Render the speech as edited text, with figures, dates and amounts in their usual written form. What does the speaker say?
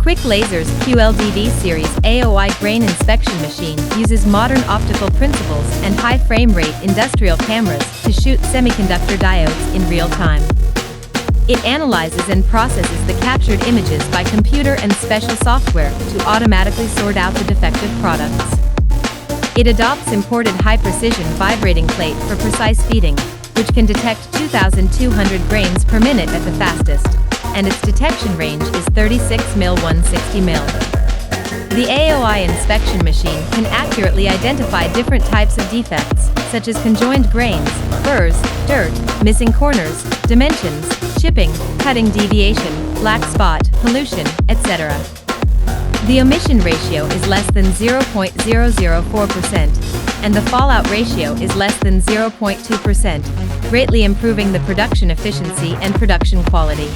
Quick Lasers QLDV Series AOI grain inspection machine uses modern optical principles and high frame rate industrial cameras to shoot semiconductor diodes in real time. It analyzes and processes the captured images by computer and special software to automatically sort out the defective products. It adopts imported high-precision vibrating plate for precise feeding, which can detect 2,200 grains per minute at the fastest, and its detection range is 36 mil 160 mil. The AOI inspection machine can accurately identify different types of defects, such as conjoined grains, burrs, dirt, missing corners, dimensions, chipping, cutting deviation, black spot, pollution, etc. The omission ratio is less than 0.004%, and the fallout ratio is less than 0.2%, greatly improving the production efficiency and production quality.